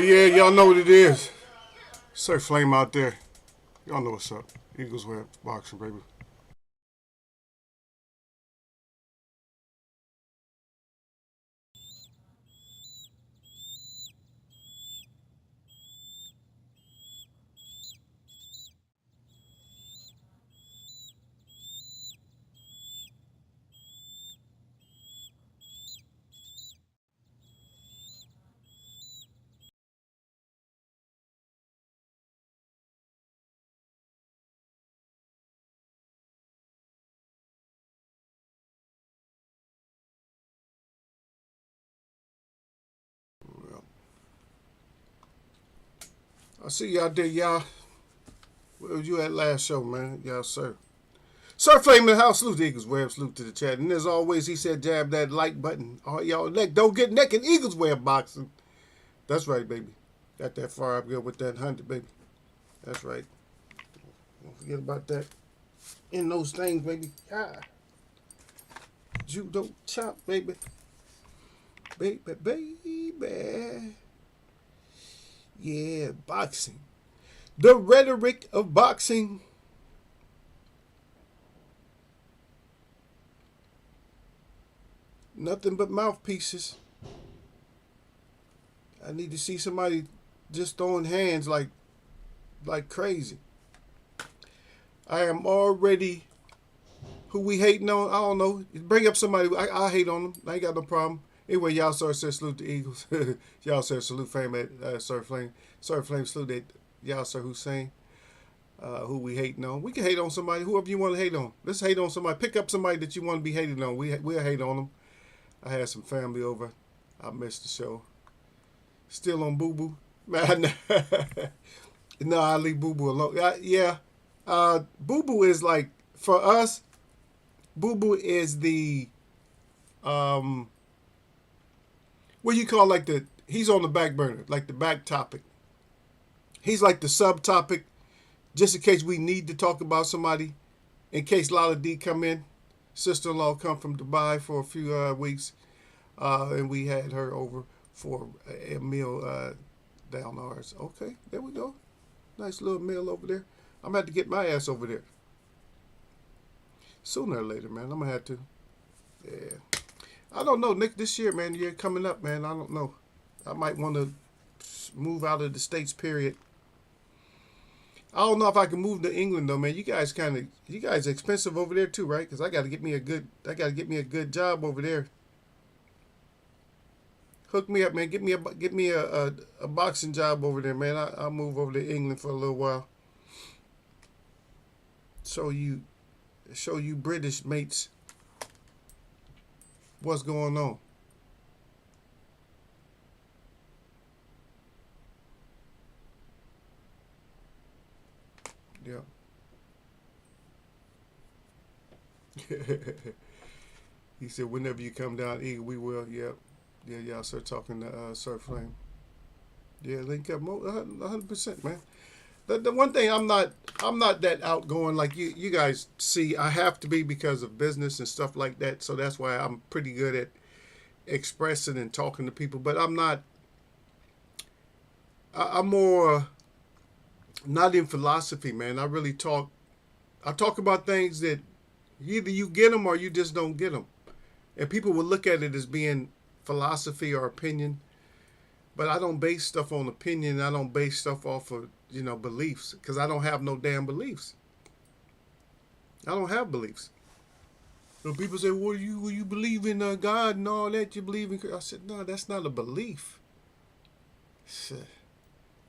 Yeah, y'all know what it is. Surf Flame out there. Y'all know what's up. Eagles wear boxing, baby. Well, I see y'all there, y'all. Where was you at last show, man? Y'all, sir. Surf Flame in the house. Salute the Eagles. Web. Salute to the chat. And as always, he said, jab that like button. All y'all neck. Don't get naked. Eagles wear boxing. That's right, baby. Got that far up good with that 100, baby. That's right. Don't forget about that. In those things, baby. Ah. Judo chop, baby. Baby, baby. Yeah, boxing. The rhetoric of boxing. Nothing but mouthpieces. I need to see somebody just throwing hands like crazy. I am already who we hating on. I don't know. Bring up somebody. I hate on them. I ain't got no problem. Anyway, y'all sir said salute the Eagles. Y'all sir salute Flame at Sir Flame. Sir Flame salute at y'all sir Hussein. Who we hating on. We can hate on somebody, whoever you want to hate on. Let's hate on somebody. Pick up somebody that you want to be hated on. We'll hate on them. I had some family over. I missed the show. Still on Boo Boo. Man, no, I leave Boo Boo alone. Yeah. Boo Boo is like, for us, Boo Boo is the, what you call like he's on the back burner, like the back topic. He's like the subtopic, just in case we need to talk about somebody, in case Lala D come in. Sister-in-law come from Dubai for a few weeks, and we had her over for a meal down ours. Okay, there we go. Nice little meal over there. I'm going to have to get my ass over there. Sooner or later, man. I'm going to have to. Yeah. I don't know, Nick, this year, man, year coming up, man. I don't know. I might want to move out of the States, period. I don't know if I can move to England though, man. You guys expensive over there too, right? Because I got to get me a good job over there. Hook me up, man. Get me a boxing job over there, man. I'll move over to England for a little while. Show you British mates what's going on. Yeah. He said, whenever you come down, Eagle, we will. Yep. Yeah, y'all start talking to Sir Flame. Yeah, link up 100%, man. The one thing I'm not that outgoing like you guys see. I have to be because of business and stuff like that. So that's why I'm pretty good at expressing and talking to people. But I'm not. I'm more not in philosophy, man. I talk about things that either you get them or you just don't get them. And people will look at it as being philosophy or opinion. But I don't base stuff on opinion. I don't base stuff off of, beliefs. Because I don't have no damn beliefs. I don't have beliefs. So people say, well, you believe in God and all that. You believe in... I said, no, that's not a belief.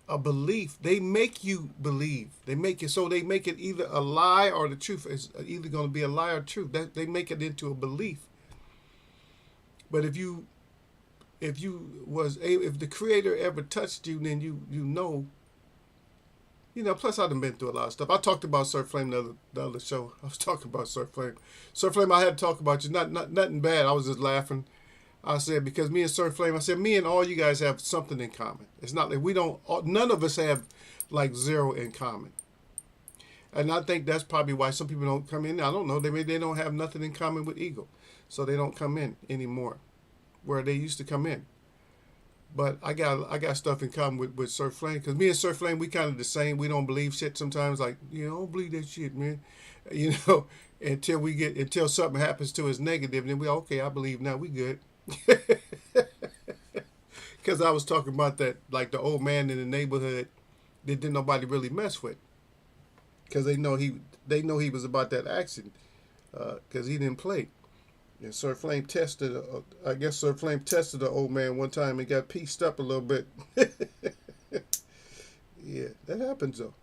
A belief. They make you believe. They make it either a lie or the truth. It's either going to be a lie or truth. They make it into a belief. But if the Creator ever touched you, then you know. Plus I done been through a lot of stuff. I talked about Sir Flame the other show. I was talking about Sir Flame. Sir Flame, I had to talk about you. Nothing bad. I was just laughing. I said, because me and Sir Flame, I said, me and all you guys have something in common. It's not like none of us have like zero in common. And I think that's probably why some people don't come in. I don't know. They don't have nothing in common with Eagle. So they don't come in anymore where they used to come in. But I got stuff in common with Sir Flame, because me and Sir Flame, we kind of the same. We don't believe shit sometimes. Like, I don't believe that shit, man. You know, until something happens to us negative, then we okay. I believe now. We good. Because I was talking about that, like the old man in the neighborhood that didn't nobody really mess with, because they know he was about that action, because he didn't play. And Sir Flame tested, I guess Sir Flame tested the old man one time and got pieced up a little bit. Yeah, that happens though.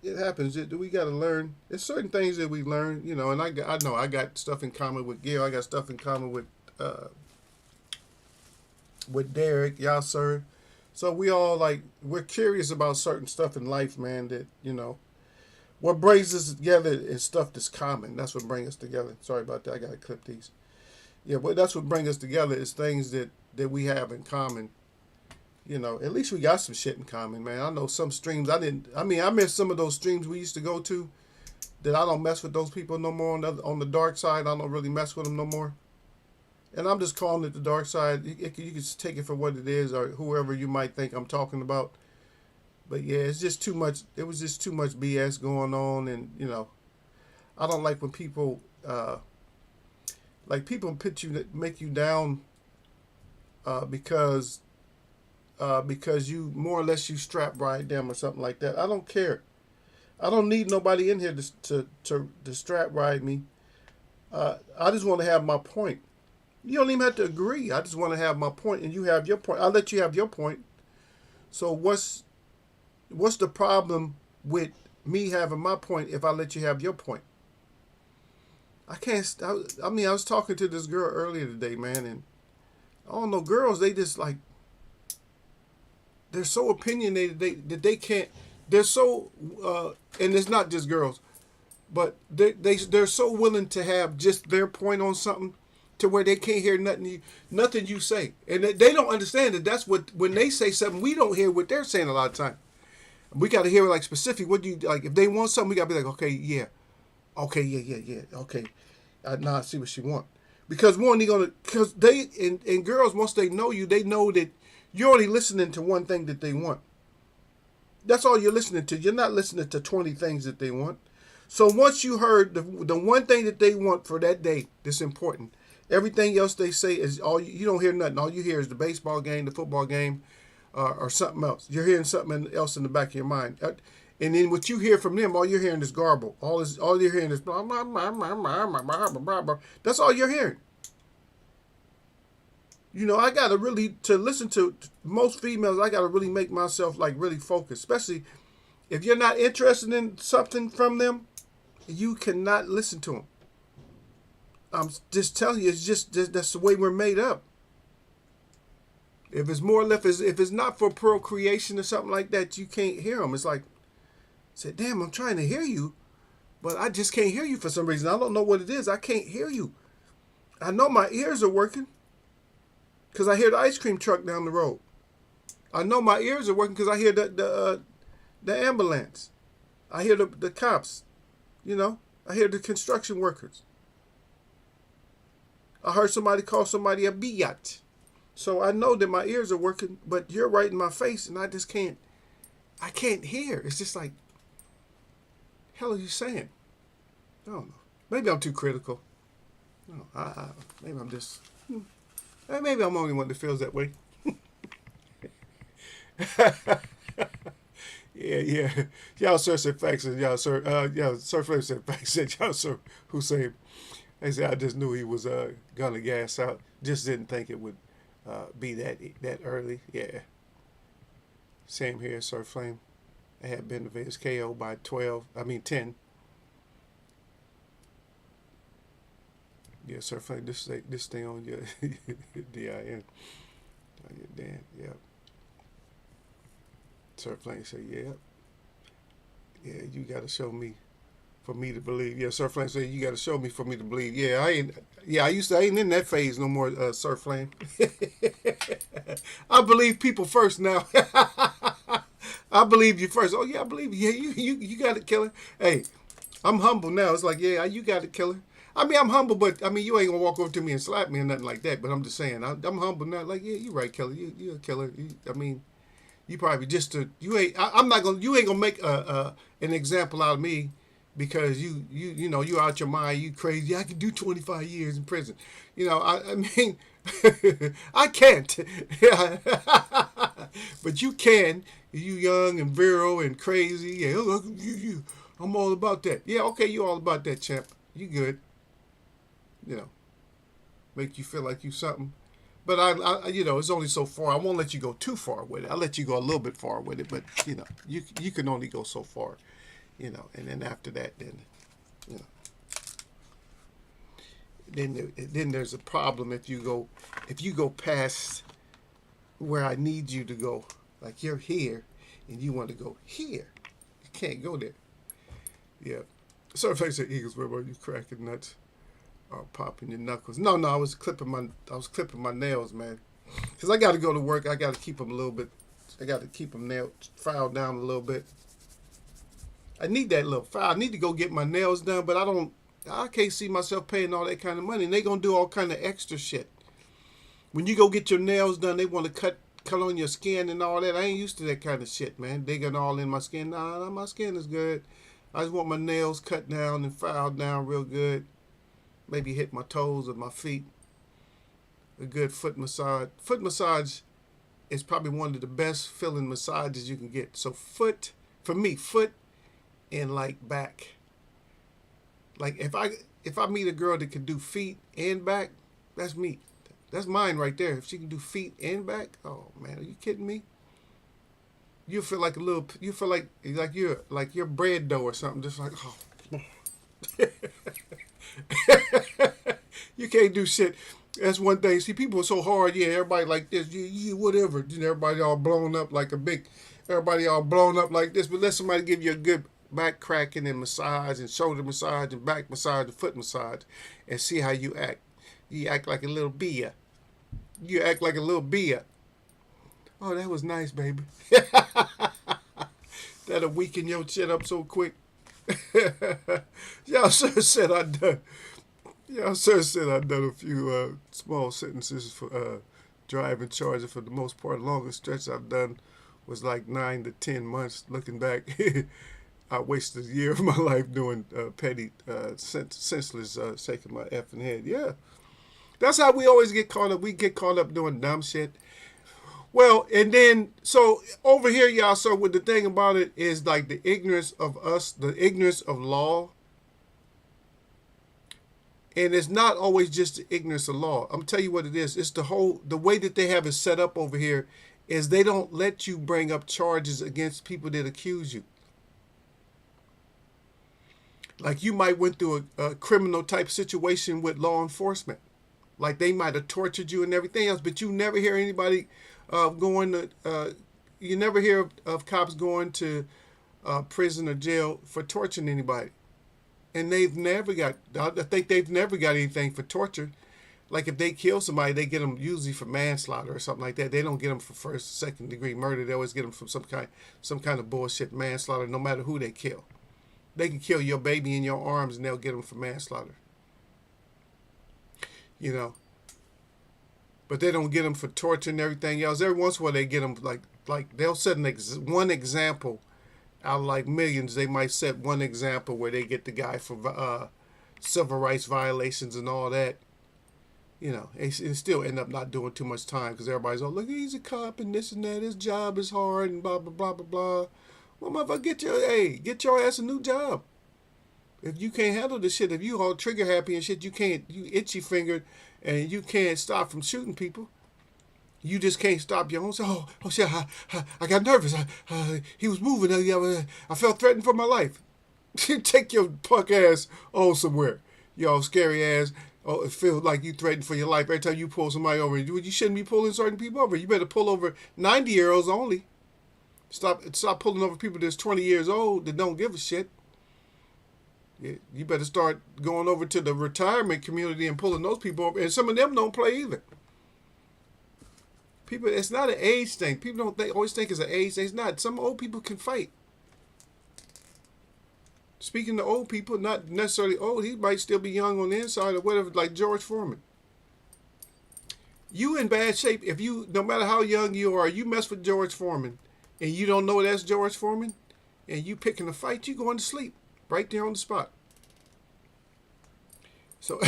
It happens. We got to learn. There's certain things that we learn, and I know I got stuff in common with Gil. I got stuff in common with Derek, y'all, sir. So we all we're curious about certain stuff in life, man. That. What brings us together is stuff that's common. That's what brings us together. Sorry about that. I got to clip these. Yeah, but that's what brings us together is things that we have in common. At least we got some shit in common, man. I know some streams I miss some of those streams we used to go to that I don't mess with those people no more. On the dark side, I don't really mess with them no more. And I'm just calling it the dark side. You can just take it for what it is, or whoever you might think I'm talking about. But yeah, it's just too much. It was just too much BS going on, and I don't like when people make you down because you more or less you strap ride them or something like that. I don't care. I don't need nobody in here to strap ride me. I just want to have my point. You don't even have to agree. I just want to have my point, and you have your point. I'll let you have your point. So what's the problem with me having my point if I let you have your point? I can't. I was talking to this girl earlier today, man, and I don't know. Girls, they just they're so opinionated that they can't. They're so, and it's not just girls, but they're so willing to have just their point on something to where they can't hear nothing you say, and they don't understand that that's what when they say something we don't hear what they're saying a lot of time. We got to hear specific. What do you like? If they want something, we got to be like, okay, yeah, okay, yeah, okay. Now I see what she want. Because because they and girls, once they know you, they know that you're only listening to one thing that they want. That's all you're listening to. You're not listening to 20 things that they want. So once you heard the one thing that they want for that day that's important, everything else they say is all you don't hear nothing. All you hear is the baseball game, the football game, or something else. You're hearing something else in the back of your mind. And then what you hear from them, all you're hearing is garble. All you're hearing is blah, blah, blah, blah, blah, blah, blah, blah. That's all you're hearing. I got to really, to listen to most females, I got to really make myself really focused. Especially if you're not interested in something from them, you cannot listen to them. I'm just telling you, that's the way we're made up. If it's more or less, if it's not for procreation or something like that, you can't hear them. It's like, say, damn, I'm trying to hear you, but I just can't hear you for some reason. I don't know what it is. I can't hear you. I know my ears are working because I hear the ice cream truck down the road. I know my ears are working because I hear the ambulance. I hear the cops. I hear the construction workers. I heard somebody call somebody a biatch. So I know that my ears are working, but you're right in my face, and I just can't. I can't hear. It's just like, hell are you saying? I don't know. Maybe I'm too critical. No, maybe I'm just. Maybe I'm the only one that feels that way. Yeah. Y'all sir said facts, and y'all sir, Sir Flame said facts, and y'all sir Hussein. They said I just knew he was gonna gas out. Just didn't think it would be that early. Yeah. Same here, Sir Flame. I had been to Vegas KO by 10. Yeah, Sir Flame, this thing on your DIN. On your Dan, yeah. Sir Flame said, yeah. Yeah, you gotta show me for me to believe. Yeah, Sir Flame said, you gotta show me for me to believe. Yeah, I ain't in that phase no more, Sir Flame. I believe people first now. I believe you first. Oh yeah, I believe you. Yeah, you got it, killer. Hey, I'm humble now. It's like, yeah, you got it, killer. I mean, I'm humble, but I mean, you ain't gonna walk over to me and slap me or nothing like that. But I'm just saying, I'm humble, not like, yeah, you're right, Kelly. You're a killer. I mean, you probably just you ain't. I'm not gonna. You ain't gonna make an example out of me because you know you out your mind. You crazy. I can do 25 years in prison. You know, I mean, I can't. But you can. You young and virile and crazy. Yeah, I'm all about that. Yeah, okay, you all about that, champ. You good. You know, make you feel like you something. But you know, it's only so far. I won't let you go too far with it. I'll let you go a little bit far with it, but you know, you can only go so far. You know, and then after that, then, you know, then there's a problem if you go past where I need you to go. Like you're here, and you want to go here. You can't go there. Yeah. Certified said, Eagles, where were you cracking nuts? Or popping your knuckles? No, I was clipping my nails, man. Cause I got to go to work. I got to keep them a little bit. I got to keep them filed down a little bit. I need that little file. I need to go get my nails done, but I can't see myself paying all that kind of money. And they gonna do all kind of extra shit. When you go get your nails done, they want to cut on your skin and all that. I ain't used to that kind of shit, man. Digging all in my skin. Nah, my skin is good. I just want my nails cut down and filed down real good. Maybe hit my toes or my feet. A good foot massage. Foot massage is probably one of the best feeling massages you can get. So foot, for me, foot and like back. Like if I meet a girl that can do feet and back, that's me. That's mine right there. If she can do feet and back, oh man, are you kidding me? You feel like you're bread dough or something, just like, oh. You can't do shit. That's one thing. See, people are so hard. Yeah, everybody like this. You whatever. Everybody all blown up like a big. Everybody all blown up like this. But let somebody give you a good back cracking and massage and shoulder massage and back massage and foot massage, and see how you act. You act like a little bee. You act like a little bee. Oh, that was nice, baby. That'll weaken your shit up so quick. Y'all sir said I done. Y'all sir said I done a few small sentences for driving charger. For the most part, the longest stretch I've done was like 9 to 10 months. Looking back, I wasted a year of my life doing petty, senseless, shaking my effing head. Yeah, that's how we always get caught up. We get caught up doing dumb shit. Well, and then, so over here, y'all, so what the thing about it is like the ignorance of us, the ignorance of law. And it's not always just the ignorance of law. I'm going to tell you what it is. It's the way that they have it set up over here is they don't let you bring up charges against people that accuse you. Like you might went through a criminal type situation with law enforcement. Like they might have tortured you and everything else, but you never hear anybody you never hear of cops going to prison or jail for torturing anybody. And I think they've never got anything for torture. Like if they kill somebody, they get them usually for manslaughter or something like that. They don't get them for first, second degree murder. They always get them from some kind of bullshit manslaughter, no matter who they kill. They can kill your baby in your arms and they'll get them for manslaughter. You know. But they don't get them for torture and everything else. Every once in a while they get them like they'll set one example out of like millions. They might set one example where they get the guy for civil rights violations and all that. You know, and still end up not doing too much time because everybody's all, look, he's a cop and this and that. His job is hard and blah, blah, blah, blah, blah. Well, motherfucker, get your ass a new job. If you can't handle this shit, if you all trigger happy and shit, you itchy fingered and you can't stop from shooting people. You just can't stop your own. Oh shit, I got nervous. He was moving. I felt threatened for my life. Take your punk ass on somewhere. Y'all scary ass. Oh, it feels like you threatened for your life every time you pull somebody over. You shouldn't be pulling certain people over. You better pull over 90-year-olds only. Stop pulling over people that's 20 years old that don't give a shit. You better start going over to the retirement community and pulling those people over. And some of them don't play either. People, it's not an age thing. People always think it's an age thing. It's not. Some old people can fight. Speaking to old people, not necessarily old, he might still be young on the inside or whatever, like George Foreman. You in bad shape if you, no matter how young you are, you mess with George Foreman and you don't know that's George Foreman and you picking a fight, you going to sleep right there on the spot. So,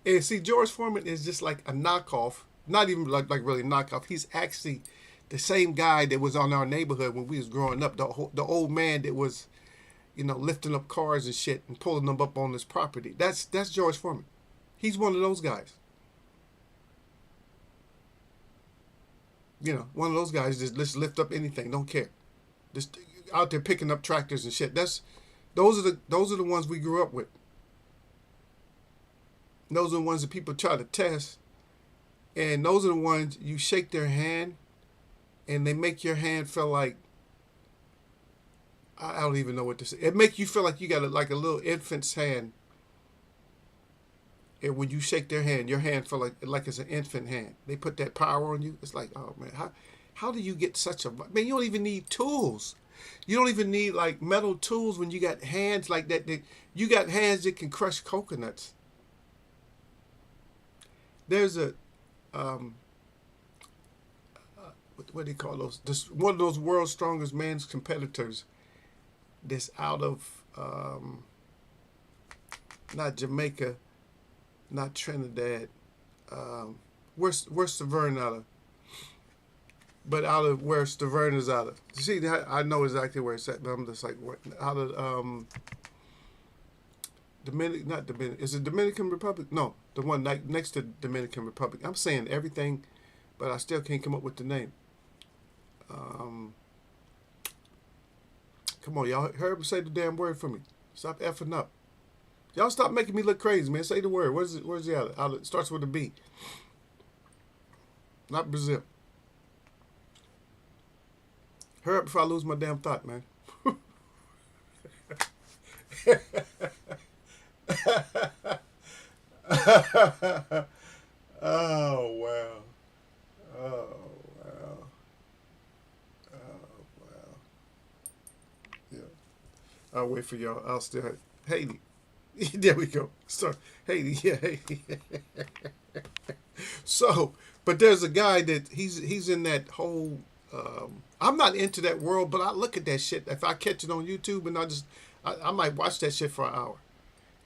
and see, George Foreman is just like a knockoff, not even like really a knockoff. He's actually the same guy that was on our neighborhood when we was growing up. The old man that was, lifting up cars and shit and pulling them up on this property. That's George Foreman. He's one of those guys. One of those guys just lift up anything, don't care. Just out there picking up tractors and shit. Those are the ones we grew up with. Those are the ones that people try to test. And those are the ones you shake their hand and they make your hand feel like, I don't even know what to say. It make you feel like you got like a little infant's hand. And when you shake their hand, your hand feel like it's an infant hand. They put that power on you. It's like, oh man, how do you get such a, man, you don't even need tools. You don't even need like metal tools when you got hands like that. You got hands that can crush coconuts. There's a, what do you call those? One of those world's strongest man's competitors that's out of, not Jamaica, not Trinidad. Where's Stavern out of? But out of where Stavern is out of. See, I know exactly where it's at, but I'm just like, out of not Dominican. Is it Dominican Republic? No, the one next to Dominican Republic. I'm saying everything, but I still can't come up with the name. Come on, y'all. Hurry up and say the damn word for me. Stop effing up. Y'all stop making me look crazy, man. Say the word. Where's the other? It starts with a B. Not Brazil. Hurry up before I lose my damn thought, man. Oh, wow. Oh, wow. Oh, wow. Yeah. I'll wait for y'all. I'll still have Haiti. There we go. Start Haiti. Yeah, Haiti. So, but there's a guy that he's in that whole, I'm not into that world, but I look at that shit. If I catch it on YouTube and I might watch that shit for an hour.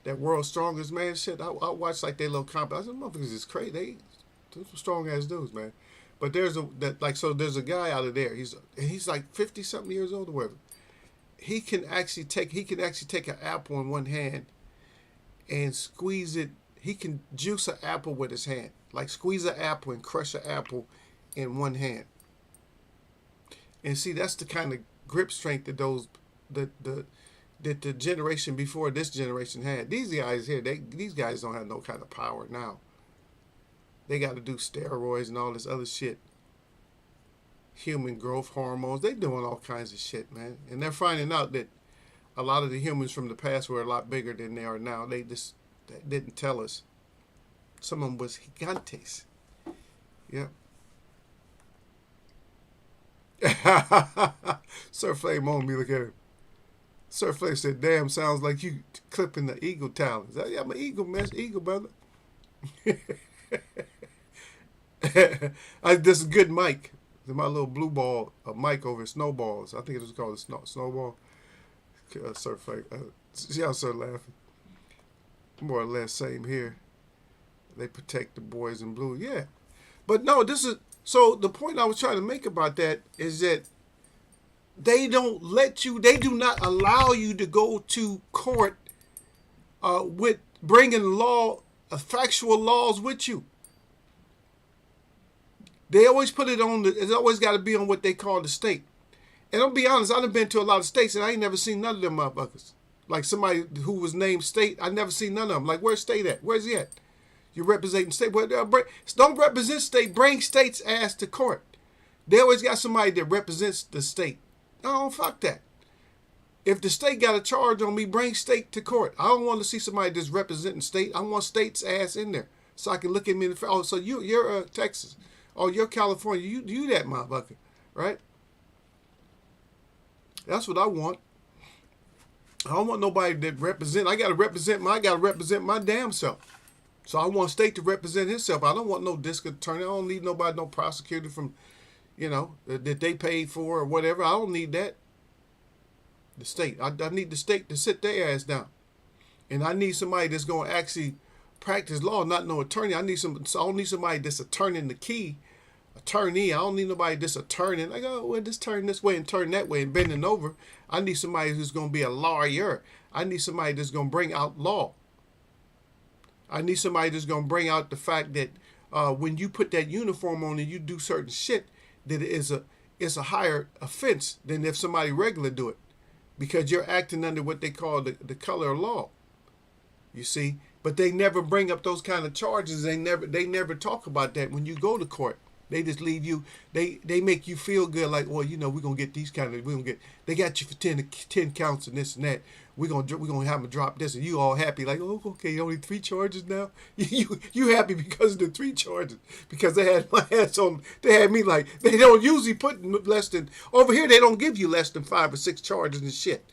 That world's strongest man shit. I watch like their little comp. I said, motherfuckers is crazy. Those some strong ass dudes, man. But there's a guy out of there. He's like 50 something years old or whatever. He can actually take an apple in one hand and squeeze it. He can juice an apple with his hand. Like squeeze an apple and crush an apple in one hand. And see, that's the kind of grip strength that the generation before this generation had. These guys here, these guys don't have no kind of power now. They got to do steroids and all this other shit. Human growth hormones. They doing all kinds of shit, man. And they're finding out that a lot of the humans from the past were a lot bigger than they are now. They didn't tell us. Some of them was gigantes. Yep. Sir Flame on me, look at him. Sir Flame said, damn, sounds like you clipping the eagle talons. Yeah, I'm an eagle, man. It's eagle, brother. This is good mic. My little blue ball, a mic over snowballs. I think it was called a snowball. Sir Flame. See how Sir laughing? More or less same here. They protect the boys in blue. Yeah. But no, so the point I was trying to make about that is that they don't let you, they do not allow you to go to court with bringing factual laws with you. They always put it on, it's always got to be on what they call the state. And I'll be honest, I've been to a lot of states and I ain't never seen none of them motherfuckers. Like somebody who was named state, I never seen none of them. Like, where's state at? Where's he at? You're representing state. Well, don't represent state. Bring state's ass to court. They always got somebody that represents the state. Oh, fuck that. If the state got a charge on me, bring state to court. I don't want to see somebody that's representing state. I want state's ass in there so I can look at me in the face. Oh, so you're Texas. Oh, you're California. You that motherfucker, right? That's what I want. I don't want nobody that represent. I gotta represent my damn self. So I want state to represent himself. I don't want no district attorney. I don't need nobody, no prosecutor from, that they paid for or whatever. I don't need that. The state. I need the state to sit their ass down. And I need somebody that's going to actually practice law, not no attorney. I don't need somebody that's a turning the key. Attorney. I don't need nobody that's a turning. Like, oh, well, just turn this way and turn that way and bending over. I need somebody who's going to be a lawyer. I need somebody that's going to bring out law. I need somebody that's going to bring out the fact that when you put that uniform on and you do certain shit, that it's a higher offense than if somebody regular do it, because you're acting under what they call the color of law. You see, but they never bring up those kind of charges. They never talk about that when you go to court. They just leave you. They make you feel good, like, well, we're gonna get these kind of. They got you for 10 counts and this and that. We're gonna have them drop this, and you all happy, like, oh, okay, only 3 charges now. You happy because of the 3 charges, because they had my ass on. They had me like, they don't usually put less than, over here. They don't give you less than 5 or 6 charges and shit.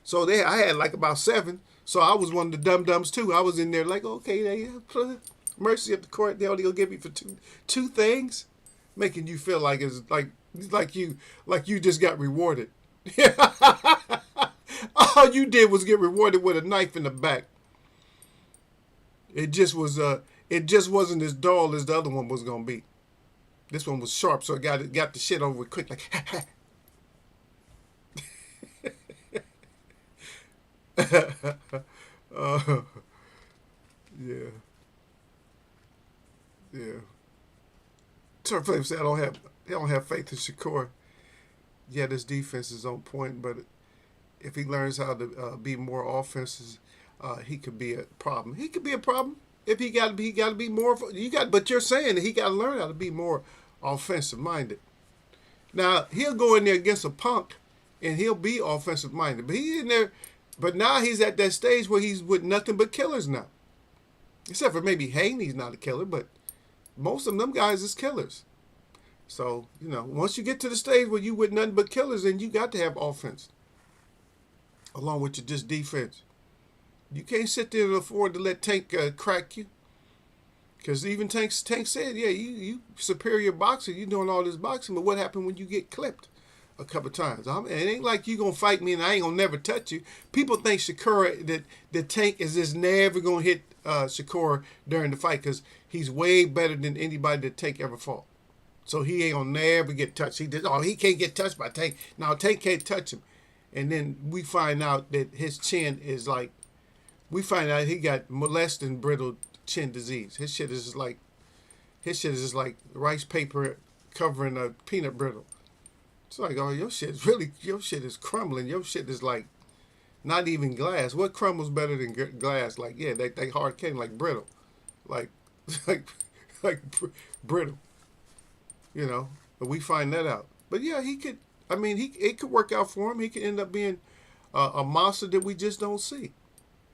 So I had like about 7. So I was one of the dum-dums too. I was in there like, okay, they mercy at the court. They only gonna give me for two things, making you feel like it's like you just got rewarded. All you did was get rewarded with a knife in the back. It just wasn't as dull as the other one was gonna be. This one was sharp, so it got the shit over with quick, like. Yeah. Turn Flame said, I don't have faith in Shakur. Yeah, this defense is on point, but if he learns how to be more offenses, he could be a problem. He could be a problem if he got to be more. But you're saying that he got to learn how to be more offensive minded. Now he'll go in there against a punk, and he'll be offensive minded. But he's in there. But now he's at that stage where he's with nothing but killers now. Except for maybe Hayden, he's not a killer, but most of them guys is killers. So, once you get to the stage where you with nothing but killers, then you got to have offense, along with your just defense. You can't sit there and afford to let Tank crack you. Because even Tank said, yeah, you superior boxer, you doing all this boxing, but what happened when you get clipped a couple times? It ain't like you gonna fight me and I ain't gonna never touch you. People think Shakur, that Tank is just never gonna hit Shakur during the fight, because he's way better than anybody that Tank ever fought. So he ain't gonna never get touched. He can't get touched by Tank. Now Tank can't touch him. And then we find out that his chin is like, we find out he got less than brittle chin disease. His shit is just like rice paper covering a peanut brittle. It's like, oh, your shit is crumbling. Your shit is like not even glass. What crumbles better than glass? Like, yeah, they hard cane, like brittle, like brittle. But we find that out. But yeah, he could. I mean, it could work out for him. He could end up being a monster that we just don't see.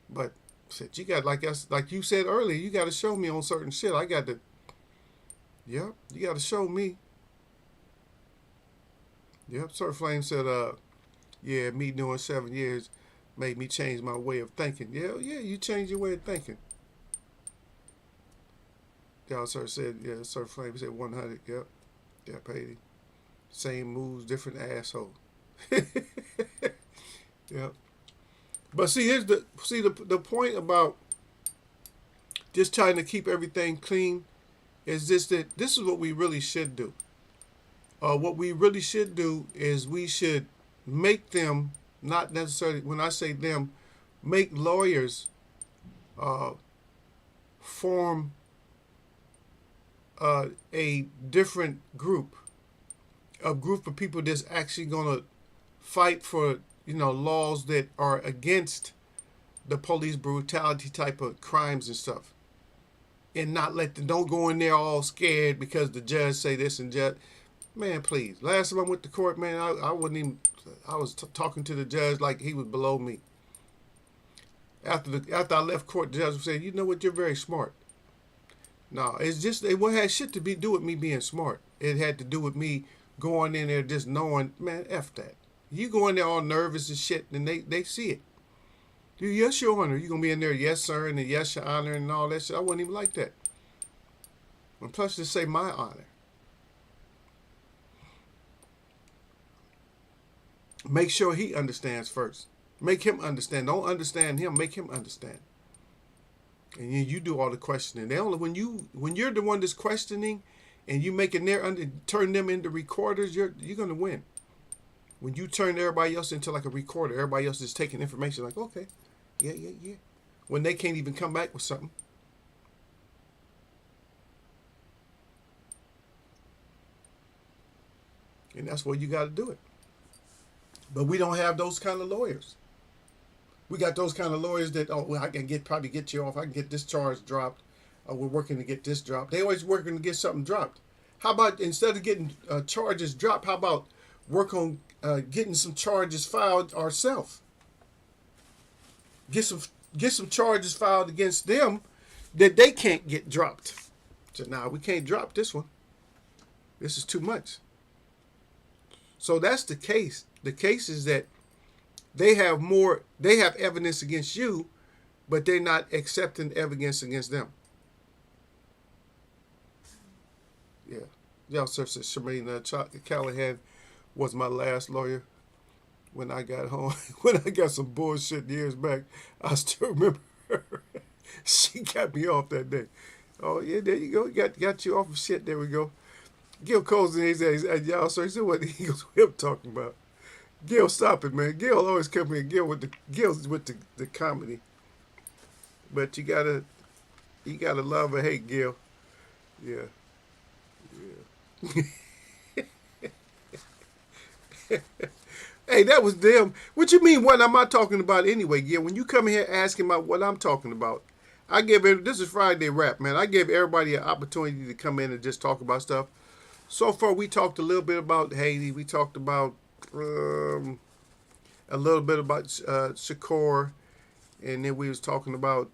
But shit, you got, like you said earlier, you got to show me on certain shit. I got to. Yeah, you got to show me. Yep, Sir Flame said, yeah, me doing 7 years made me change my way of thinking. Yeah, you changed your way of thinking. Y'all, Sir said, yeah, Sir Flame said 100. Yep, 80. Same moves, different asshole. Yep. But see, here's the point about just trying to keep everything clean is this, that this is what we really should do. What we really should do is we should make them, not necessarily, when I say them, make lawyers form a different group, a group of people that's actually going to fight for, laws that are against the police brutality type of crimes and stuff. And not don't go in there all scared because the judge say this and judge. Man, please. Last time I went to court, man, I was talking to the judge like he was below me. After I left court, the judge said, you know what, you're very smart. No, it had shit to do with me being smart. It had to do with me going in there just knowing, man, F that. You go in there all nervous and shit, and they see it. Yes, Your Honor. You gonna be in there, yes, sir, and then yes, Your Honor, and all that shit. I wouldn't even like that. And plus, just say my honor. Make sure he understands first. Make him understand. Don't understand him. Make him understand. And you do all the questioning. They only when you're the one that's questioning, and you making turn them into recorders, you're gonna win. When you turn everybody else into like a recorder, everybody else is taking information like, okay, yeah. When they can't even come back with something. And that's where you got to do it. But we don't have those kind of lawyers. We got those kind of lawyers that, oh, well, I can probably get you off. I can get this charge dropped. We're working to get this dropped. They always working to get something dropped. How about instead of getting charges dropped, how about work on getting some charges filed ourselves? Get some charges filed against them that they can't get dropped. So now we can't drop this one. This is too much. So that's the case. The case is that they have evidence against you, but they're not accepting evidence against them. Yeah. Y'all, sir, said Charmaine Callahan was my last lawyer when I got home. When I got some bullshit years back, I still remember her. She got me off that day. Oh, yeah, there you go. Got you off of shit. There we go. Gil Coles and he said, y'all, sir, he said, what he goes, what I'm talking about. Gil, stop it, man. Gil always come in. Gil's with the comedy. But you gotta love or hate Gil. Yeah. Hey, that was them. What you mean, what am I talking about anyway, Gil? When you come here asking about what I'm talking about, this is Friday Rap, man. I gave everybody an opportunity to come in and just talk about stuff. So far, we talked a little bit about Haiti. We talked about a little bit about Shakur, and then we was talking about.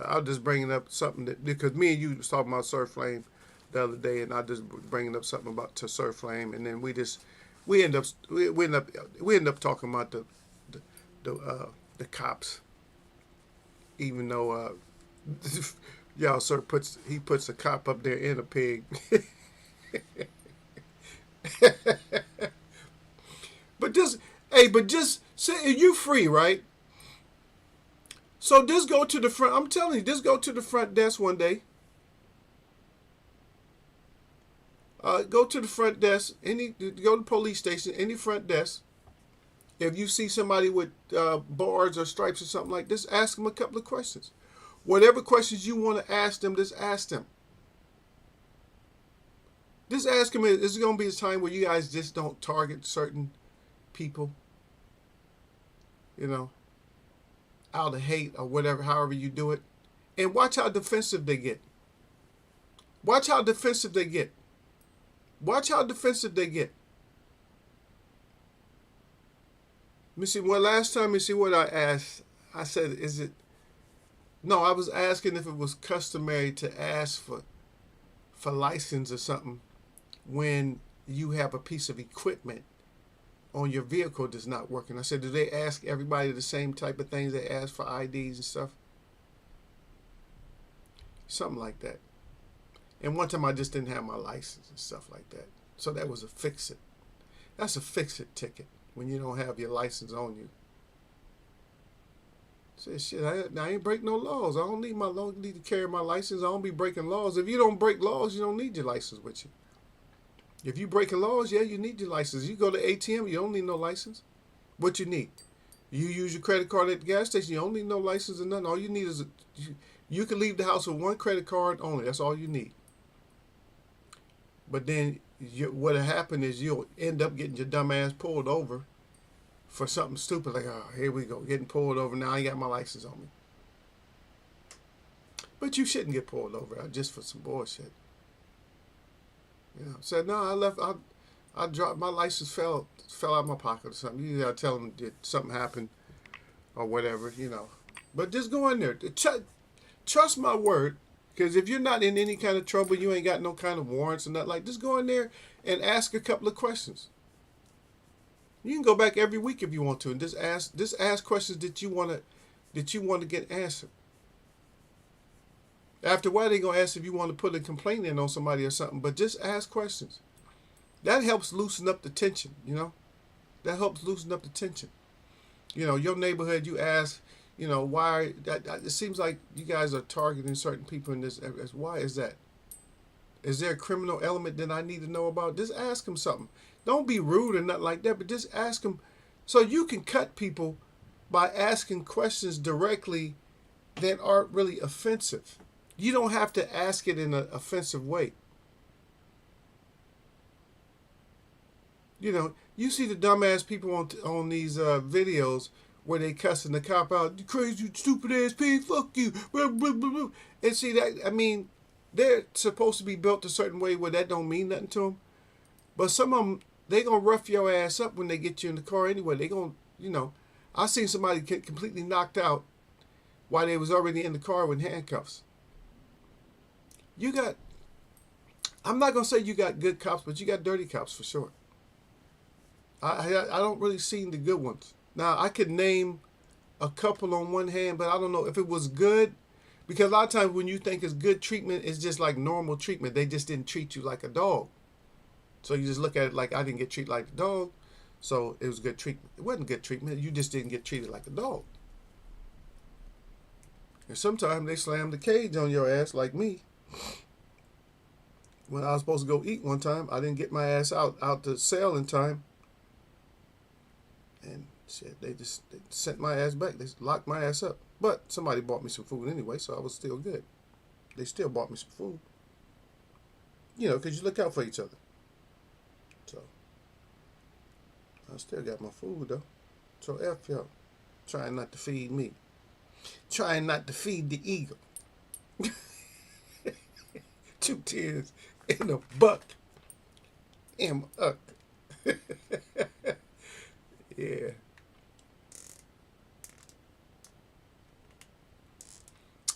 I'll just bringing up something because me and you was talking about Surf Flame the other day, and I just bringing up something about to Surf Flame, and then we end up talking about the cops, even though y'all sir puts a cop up there in a pig. But just say you free, right? So just go to the front. I'm telling you, just go to the front desk one day. Go to the front desk. Go to the police station. Any front desk. If you see somebody with bars or stripes or something like this, ask them a couple of questions. Whatever questions you want to ask them, just ask them. Just ask them. Is going to be a time where you guys just don't target certain people, out of hate or whatever, however you do it. And watch how defensive they get. Watch how defensive they get. Watch how defensive they get. Let me see. Well, last time, let me see what I asked. I said, no, I was asking if it was customary to ask for license or something when you have a piece of equipment on your vehicle that's not working. I said, do they ask everybody the same type of things they ask for IDs and stuff? Something like that. And one time I just didn't have my license and stuff like that. So that was a fix-it. That's a fix-it ticket when you don't have your license on you. Say, shit, I ain't break no laws. I don't need need to carry my license. I don't be breaking laws. If you don't break laws, you don't need your license with you. If you breaking laws, yeah, you need your license. You go to ATM, you don't need no license. What you need? You use your credit card at the gas station, you don't need no license or nothing. All you need is you can leave the house with one credit card only. That's all you need. But then what'll happen is you'll end up getting your dumb ass pulled over for something stupid like, oh, here we go, getting pulled over. Now I ain't got my license on me. But you shouldn't get pulled over just for some bullshit. Said, no, I dropped, my license fell out of my pocket or something. You gotta tell them that something happened or whatever, But just go in there. Trust my word, because if you're not in any kind of trouble, you ain't got no kind of warrants or nothing, just go in there and ask a couple of questions. You can go back every week if you want to, and just ask questions that you want to get answered. After a while, they're gonna ask if you want to put a complaint in on somebody or something. But just ask questions. That helps loosen up the tension. That helps loosen up the tension. Your neighborhood. You ask. Why? It seems like you guys are targeting certain people in this. Why is that? Is there a criminal element that I need to know about? Just ask them something. Don't be rude or nothing like that, but just ask them. So you can cut people by asking questions directly that aren't really offensive. You don't have to ask it in an offensive way. You see the dumbass people on these videos where they cussing the cop out. You crazy, stupid ass pig, fuck you. Blah, blah, blah, blah. And see that, they're supposed to be built a certain way where that don't mean nothing to them. But some of them, they gonna rough your ass up when they get you in the car anyway. They gonna, I seen somebody get completely knocked out while they was already in the car with handcuffs. I'm not gonna say you got good cops, but you got dirty cops for sure. I don't really see the good ones. Now I could name a couple on one hand, but I don't know if it was good. Because a lot of times when you think it's good treatment, it's just like normal treatment. They just didn't treat you like a dog. So you just look at it like, I didn't get treated like a dog, so it was good treatment. It wasn't good treatment. You just didn't get treated like a dog. And sometimes they slam the cage on your ass like me. When I was supposed to go eat one time, I didn't get my ass out to sell in time. And shit, they sent my ass back. They locked my ass up. But somebody bought me some food anyway, so I was still good. They still bought me some food. Because you look out for each other. So, I still got my food, though. So, F y'all. Trying not to feed me. Trying not to feed the eagle. 2 tens in a buck. And a yeah.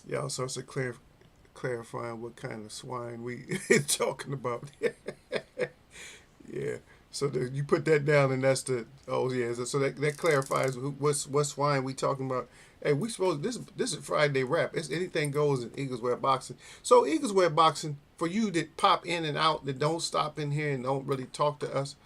Y'all starts to clarifying what kind of swine we talking about. Yeah. So you put that down, and that's the So that clarifies what swine we talking about. Hey, we supposed this is Friday Rap. It's anything goes in Eagles Wear Boxing. So Eagles Wear Boxing, for you that pop in and out, that don't stop in here and don't really talk to us.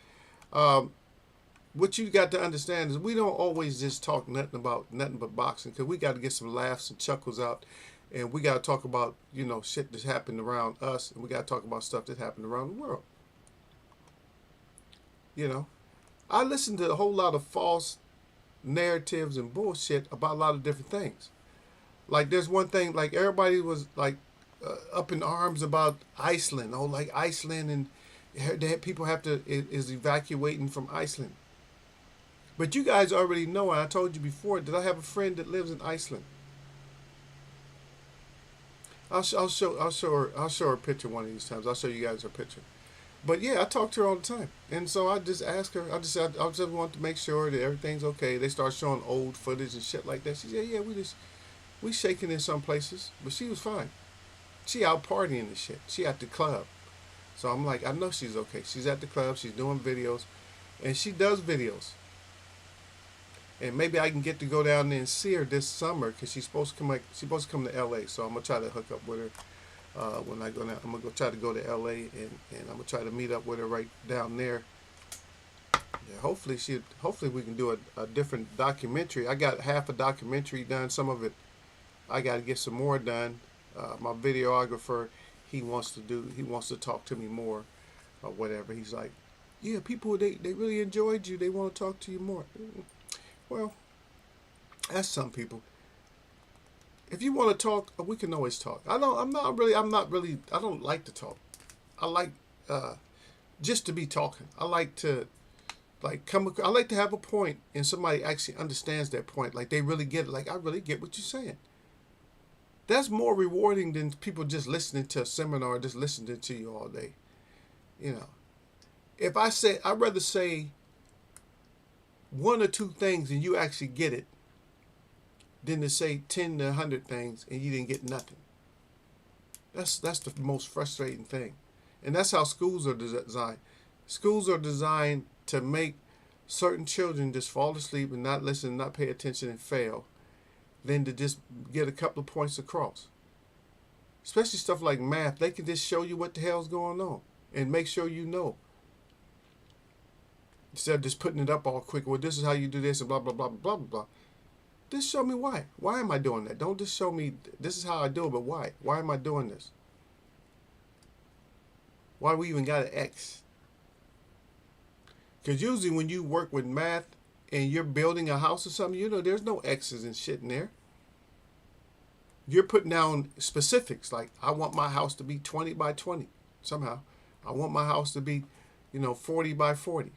What you got to understand is we don't always just talk nothing but boxing, because we got to get some laughs and chuckles out, and we got to talk about shit that's happened around us, and we got to talk about stuff that happened around the world. I listen to a whole lot of false narratives and bullshit about a lot of different things. Like there's one thing, like everybody was like up in arms about Iceland. Like Iceland, and people is evacuating from Iceland. But you guys already know, and I told you before, that I have a friend that lives in Iceland. I'll show her a picture one of these times. I'll show you guys her picture. But yeah, I talk to her all the time, and so I just ask her. I just want to make sure that everything's okay. They start showing old footage and shit like that. She said, "Yeah, we shaking in some places, but she was fine. She out partying and shit. She at the club." So I'm like, I know she's okay. She's at the club. She's doing videos, and she does videos. And maybe I can get to go down there and see her this summer, because she's supposed to come to LA. So I'm gonna try to hook up with her. When I go down, I'm gonna try to go to LA, and I'm gonna try to meet up with her right down there. Yeah, hopefully we can do a different documentary. I got half a documentary done. Some of it I got to get some more done. My videographer, he wants to talk to me more, or whatever. He's like, yeah, people they really enjoyed you. They want to talk to you more. Well, that's some people. If you want to talk, we can always talk. I don't like to talk. I like just to be talking. I like to I like to have a point, and somebody actually understands that point. Like they really get it. Like, I really get what you're saying. That's more rewarding than people just listening to a seminar, just listening to you all day. If I'd rather say one or two things and you actually get it, than to say 10 to 100 things and you didn't get nothing. That's the most frustrating thing. And that's how schools are designed. Schools are designed to make certain children just fall asleep and not listen, not pay attention and fail, than to just get a couple of points across. Especially stuff like math, they can just show you what the hell's going on and make sure you know. Instead of just putting it up all quick, well, this is how you do this and blah, blah, blah, blah, blah, blah. Just show me why. Why am I doing that? Don't just show me this is how I do it, but why? Why am I doing this? Why we even got an X? Because usually when you work with math and you're building a house or something, you know, there's no X's and shit in there. You're putting down specifics, like I want my house to be 20 by 20 somehow. I want my house to be, 40 by 40.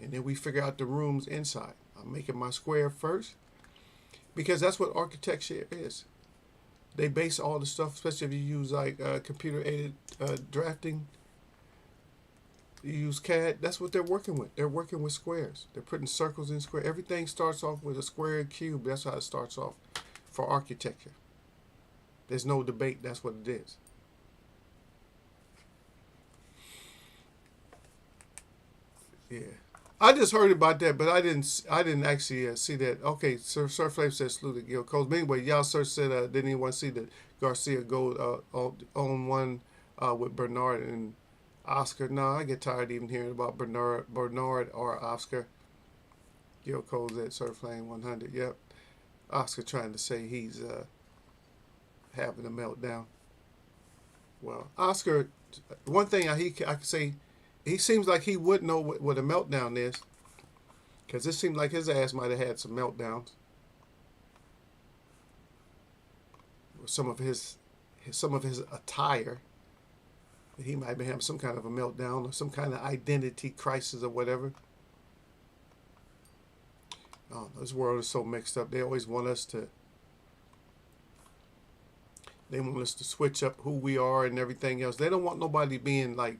And then we figure out the rooms inside. I'm making my square first because that's what architecture is. They base all the stuff, especially if you use like computer-aided drafting. You use CAD. That's what they're working with. They're working with squares. They're putting circles in squares. Everything starts off with a square and cube. That's how it starts off for architecture. There's no debate. That's what it is. Yeah. I just heard about that, but I didn't actually see that. Okay, Sir Flame says salute the Guild Codes. But anyway, y'all search said didn't anyone see that Garcia Gold on one with Bernard and Oscar? No, I get tired even hearing about Bernard or Oscar. Guild Codes at Sir Flame 100. Yep, Oscar trying to say he's having a meltdown. Well, Oscar, one thing I could say. He seems like he would know what a meltdown is, because it seemed like his ass might have had some meltdowns. Some of his attire, he might be having some kind of a meltdown or some kind of identity crisis or whatever. Oh, this world is so mixed up. They always want us to. They want us to switch up who we are and everything else. They don't want nobody being like.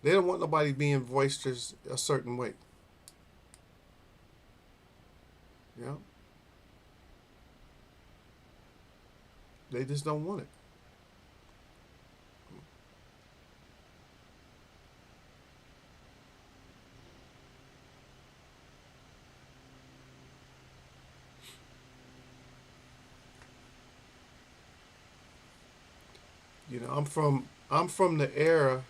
They don't want nobody being boisterous a certain way. Yeah. They just don't want it. I'm from the era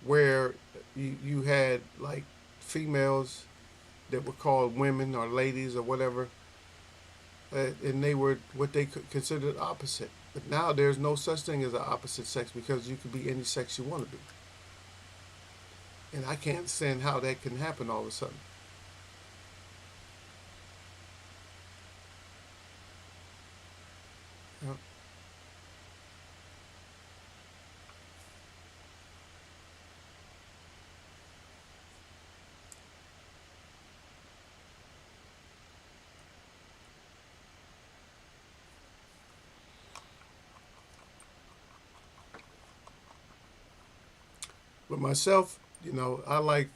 where you had like females that were called women or ladies or whatever, and they were what they could consider the opposite. But now there's no such thing as an opposite sex because you can be any sex you want to be. And I can't understand how that can happen all of a sudden. Yeah. But myself, I like,